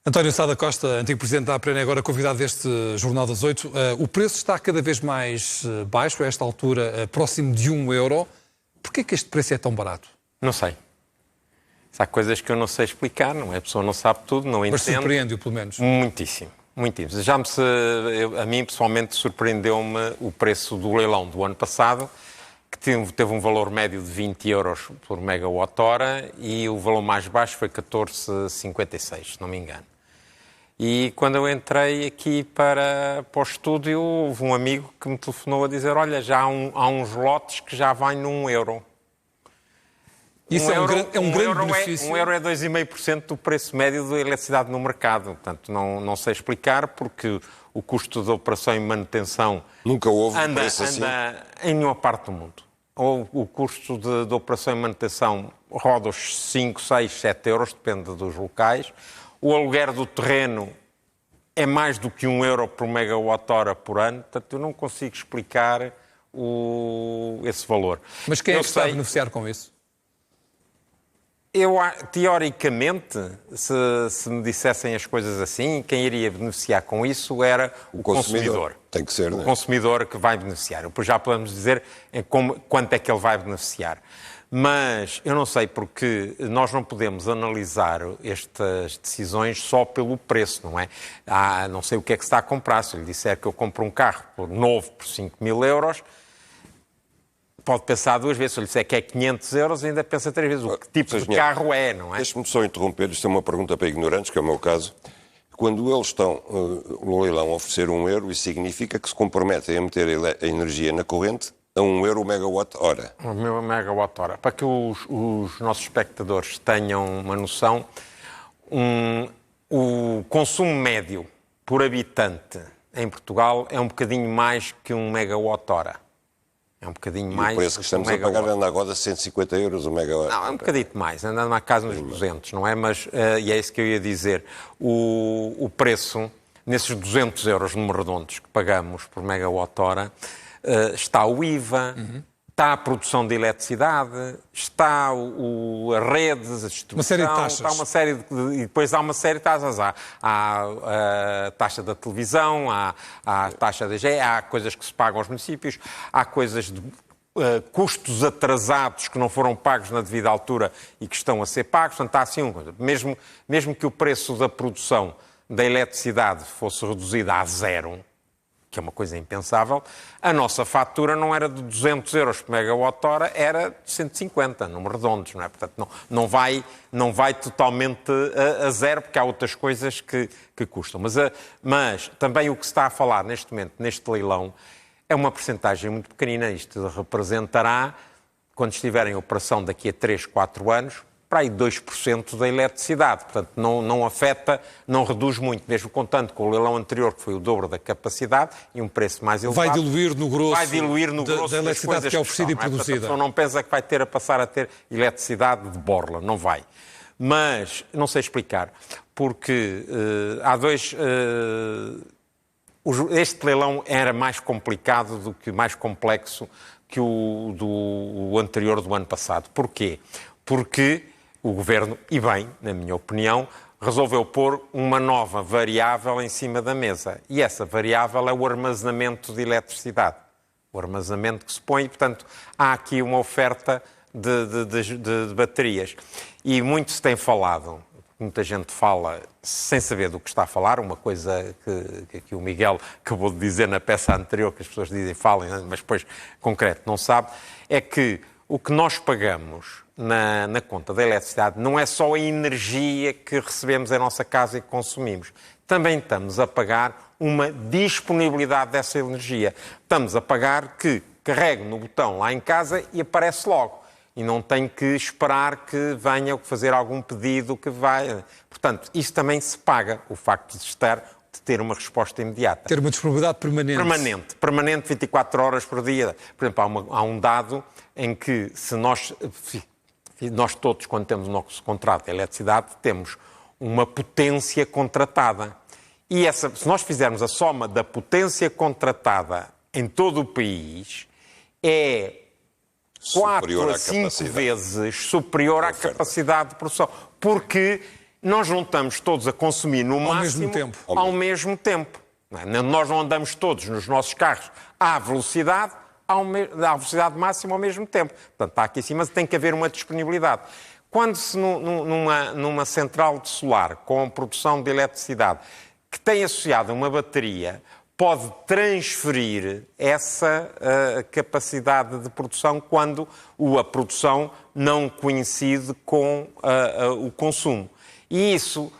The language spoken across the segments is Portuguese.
António Sá da Costa, antigo Presidente da APREN, agora convidado deste Jornal das 8. O preço está cada vez mais baixo, a esta altura próximo de €1. Porquê que este preço é tão barato? Não sei. Há coisas que eu não sei explicar, não é? A pessoa não sabe tudo, não entende. Mas surpreende-o, pelo menos. Muitíssimo, muitíssimo. A mim, pessoalmente, surpreendeu-me o preço do leilão do ano passado, que teve um valor médio de €20 por megawatt-hora e o valor mais baixo foi 14,56, se não me engano. E quando eu entrei aqui para o estúdio, houve um amigo que me telefonou a dizer: olha, já há uns lotes que já vai num €1. Isso é um grande benefício. €1 é 2,5% do preço médio da eletricidade no mercado. Portanto, não sei explicar, porque o custo de operação e manutenção nunca houve preço assim em nenhuma parte do mundo. Ou o custo de operação e manutenção roda os 5, 6, €7, depende dos locais. O aluguer do terreno é mais do que €1 por megawatt-hora por ano. Portanto, eu não consigo explicar esse valor. Mas quem é que está a beneficiar com isso? Teoricamente, se me dissessem as coisas assim, quem iria beneficiar com isso era o consumidor. Tem que ser, o consumidor que vai beneficiar. Depois já podemos dizer quanto é que ele vai beneficiar. Mas eu não sei, porque nós não podemos analisar estas decisões só pelo preço, não é? Não sei o que é que se está a comprar. Se eu lhe disser que eu compro um carro novo por €5.000, pode pensar duas vezes. Se eu lhe disser que é €500, ainda pensa três vezes. O que tipo de carro é, não é? Deixe-me só interromper. Isto é uma pergunta para ignorantes, que é o meu caso. Quando eles estão no leilão a oferecer €1, isso significa que se comprometem a meter a energia na corrente a €1 o megawatt-hora. O megawatt-hora. Para que os nossos espectadores tenham uma noção, o consumo médio por habitante em Portugal é um bocadinho mais que um megawatt-hora. É um bocadinho mais. O preço que estamos a pagar anda agora €150 o megawatt. Não, é um bocadito mais, andando na casa dos 200, não é? Mas, e é isso que eu ia dizer, o preço, nesses €200 número redondos que pagamos por megawatt-hora, está o IVA, está a produção de eletricidade, está a rede, a distribuição, uma série de taxas. Está e depois há uma série de taxas. Há a taxa da televisão, há a taxa da EGE, há coisas que se pagam aos municípios, há coisas de custos atrasados que não foram pagos na devida altura e que estão a ser pagos. Portanto, há assim mesmo que o preço da produção da eletricidade fosse reduzido a zero, que é uma coisa impensável, a nossa fatura não era de €200 por megawatt-hora, era de 150, números redondos, não é? Portanto, não vai totalmente a zero, porque há outras coisas que custam. Mas também o que se está a falar neste momento, neste leilão, é uma percentagem muito pequenina. Isto representará, quando estiver em operação daqui a 3, 4 anos, para aí 2% da eletricidade. Portanto, não afeta, não reduz muito, mesmo contando com o leilão anterior, que foi o dobro da capacidade e um preço mais elevado. Vai diluir no grosso, da eletricidade que é oferecida e produzida. Portanto, a pessoa não pensa que vai passar a ter eletricidade de borla, não vai. Mas, não sei explicar, porque há dois... este leilão era mais complicado mais complexo que o do anterior do ano passado. Porquê? Porque o Governo, e bem, na minha opinião, resolveu pôr uma nova variável em cima da mesa. E essa variável é o armazenamento de eletricidade. O armazenamento que se põe, portanto, há aqui uma oferta de baterias. E muito se tem falado, muita gente fala sem saber do que está a falar, uma coisa que o Miguel acabou de dizer na peça anterior, que as pessoas dizem, falem, mas depois, concreto, não sabe, é que o que nós pagamos na conta da eletricidade não é só a energia que recebemos em nossa casa e que consumimos. Também estamos a pagar uma disponibilidade dessa energia. Estamos a pagar que carregue no botão lá em casa e aparece logo. E não tem que esperar que venha fazer algum pedido que vai... Portanto, isso também se paga, o facto de ter uma resposta imediata. Ter uma disponibilidade permanente. Permanente, 24 horas por dia. Por exemplo, há um dado em que se nós todos, quando temos o nosso contrato de eletricidade, temos uma potência contratada. E se nós fizermos a soma da potência contratada em todo o país, é 4 a 5 vezes superior à capacidade de produção. Porque nós não estamos todos a consumir no máximo ao mesmo tempo. Não é? Nós não andamos todos nos nossos carros à velocidade máxima ao mesmo tempo. Portanto, está aqui em cima, tem que haver uma disponibilidade. Quando se numa central de solar com produção de eletricidade que tem associada uma bateria, pode transferir essa capacidade de produção quando a produção não coincide com o consumo. E isso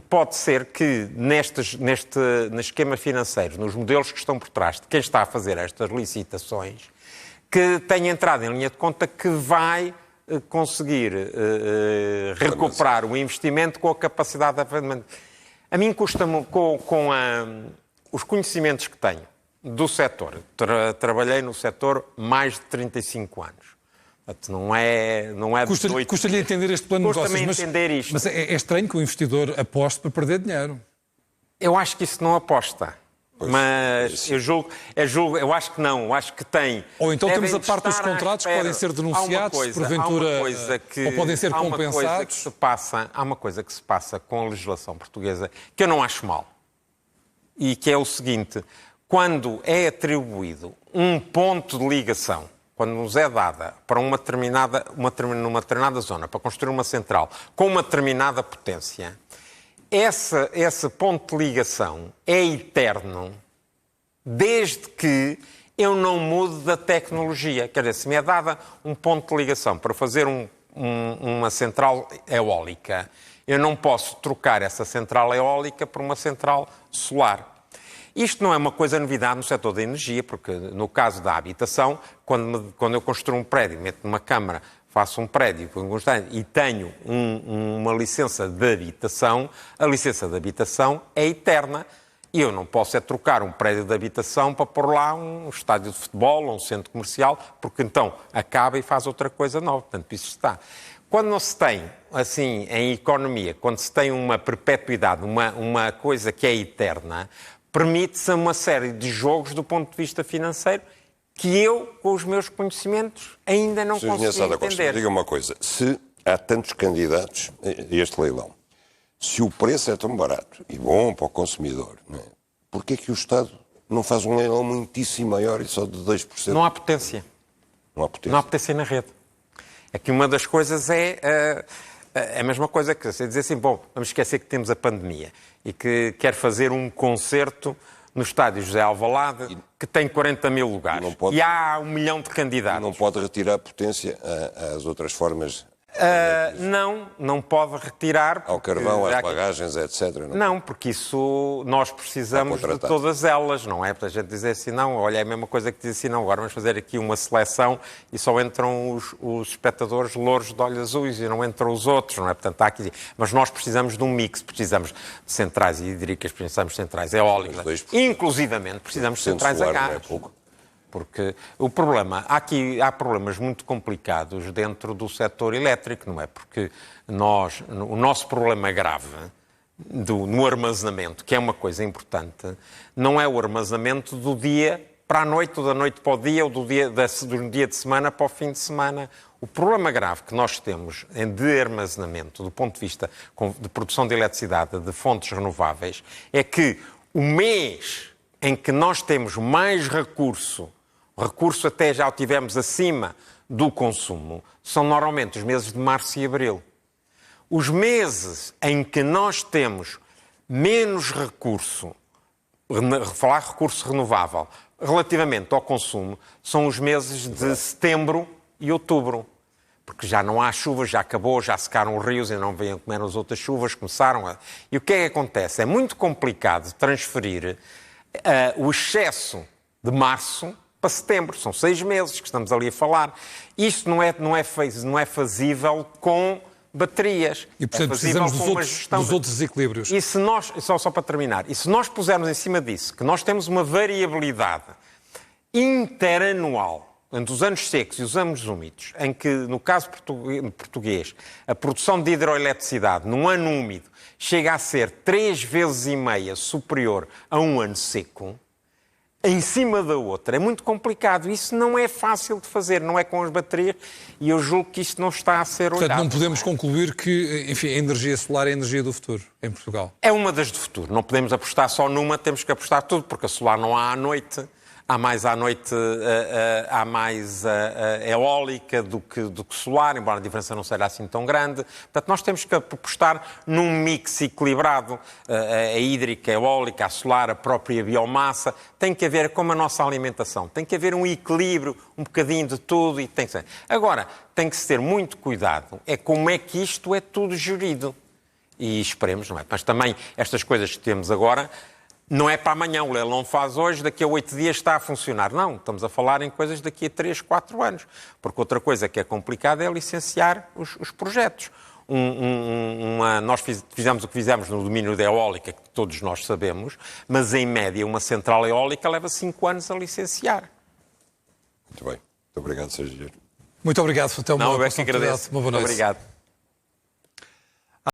pode ser que no esquema financeiro, nos modelos que estão por trás de quem está a fazer estas licitações, que tenha entrado em linha de conta que vai conseguir recuperar o investimento com a capacidade de... A mim custa-me, com os conhecimentos que tenho do setor, trabalhei no setor mais de 35 anos. Não é Custa-lhe entender este plano de negócios, entender isto. Mas é estranho que o investidor aposte para perder dinheiro. Eu acho que isso não aposta. Pois, mas eu acho que não, eu acho que tem. Ou então temos a parte dos contratos que podem ser denunciados, porventura, ou podem ser compensados. Há uma coisa que se passa com a legislação portuguesa que eu não acho mal. E que é o seguinte: quando é atribuído um ponto de ligação, quando nos é dada para numa determinada zona, para construir uma central com uma determinada potência, esse ponto de ligação é eterno desde que eu não mude da tecnologia. Quer dizer, se me é dada um ponto de ligação para fazer uma central eólica, eu não posso trocar essa central eólica por uma central solar. Isto não é uma coisa novidade no setor da energia, porque no caso da habitação, quando eu construo um prédio, meto numa câmara, faço um prédio e tenho uma licença de habitação, a licença de habitação é eterna. E eu não posso trocar um prédio de habitação para pôr lá um estádio de futebol ou um centro comercial, porque então acaba e faz outra coisa nova. Portanto, isso está. Quando não se tem, assim, em economia, quando se tem uma perpetuidade, uma coisa que é eterna, permite-se uma série de jogos do ponto de vista financeiro que eu, com os meus conhecimentos, ainda não consigo entender. Diga uma coisa, se há tantos candidatos a este leilão, se o preço é tão barato e bom para o consumidor, não é? Porquê é que o Estado não faz um leilão muitíssimo maior e só de 2%? Não há potência. Não há potência. Não há potência na rede. É que uma das coisas é a mesma coisa que você dizer assim, bom, vamos esquecer que temos a pandemia e que quer fazer um concerto no estádio José Alvalade, que tem 40 mil lugares. E há 1 milhão de candidatos. Não pode retirar potência às outras formas? Não pode retirar. Ao carvão, às bagagens, etc. Não, porque isso nós precisamos de todas elas, não é? Para a gente dizer assim, não, olha, é a mesma coisa que dizer assim, não, agora vamos fazer aqui uma seleção e só entram os espectadores louros de olhos azuis e não entram os outros, não é? Portanto, há aqui... Mas nós precisamos de um mix, precisamos de centrais hidricas, precisamos de centrais eólicas, inclusivamente precisamos de centrais a gás. Porque o problema, há problemas muito complicados dentro do setor elétrico, não é? Porque o nosso problema grave no armazenamento, que é uma coisa importante, não é o armazenamento do dia para a noite, ou da noite para o dia, ou do dia de semana para o fim de semana. O problema grave que nós temos de armazenamento, do ponto de vista de produção de eletricidade de fontes renováveis, é que o mês em que nós temos mais recurso até já o tivemos acima do consumo, são normalmente os meses de março e abril. Os meses em que nós temos menos recurso, falar recurso renovável, relativamente ao consumo, são os meses de setembro e outubro. Porque já não há chuvas, já acabou, já secaram os rios e não vêm comer as outras chuvas, começaram. E o que é que acontece? É muito complicado transferir o excesso de março para setembro. São 6 meses que estamos ali a falar. Isto não é fazível com baterias. E, portanto, precisamos dos outros desequilíbrios. E se nós, só para terminar, e se nós pusermos em cima disso que nós temos uma variabilidade interanual entre os anos secos e os anos úmidos, em que, no caso português, a produção de hidroeletricidade num ano úmido chega a ser 3,5 vezes superior a um ano seco, em cima da outra. É muito complicado. Isso não é fácil de fazer, não é com as baterias, e eu julgo que isto não está a ser olhado. Portanto, não podemos concluir que, enfim, a energia solar é a energia do futuro em Portugal. É uma das do futuro. Não podemos apostar só numa, temos que apostar tudo, porque a solar não há à noite. Há mais à noite, há mais eólica do que solar, embora a diferença não seja assim tão grande. Portanto, nós temos que apostar num mix equilibrado. A hídrica, a eólica, a solar, a própria biomassa. Tem que haver, como a nossa alimentação, tem que haver um equilíbrio, um bocadinho de tudo. E tem que ser. Agora, tem que se ter muito cuidado. É como é que isto é tudo gerido. E esperemos, não é? Mas também estas coisas que temos agora... Não é para amanhã, o leilão faz hoje, daqui a 8 dias está a funcionar. Não, estamos a falar em coisas daqui a 3, 4 anos. Porque outra coisa que é complicada é licenciar os projetos. Nós fizemos o que fizemos no domínio da eólica, que todos nós sabemos, mas em média uma central eólica leva 5 anos a licenciar. Muito bem. Muito obrigado, Sérgio. Muito obrigado. Até uma próxima oportunidade. Uma boa noite. Obrigado.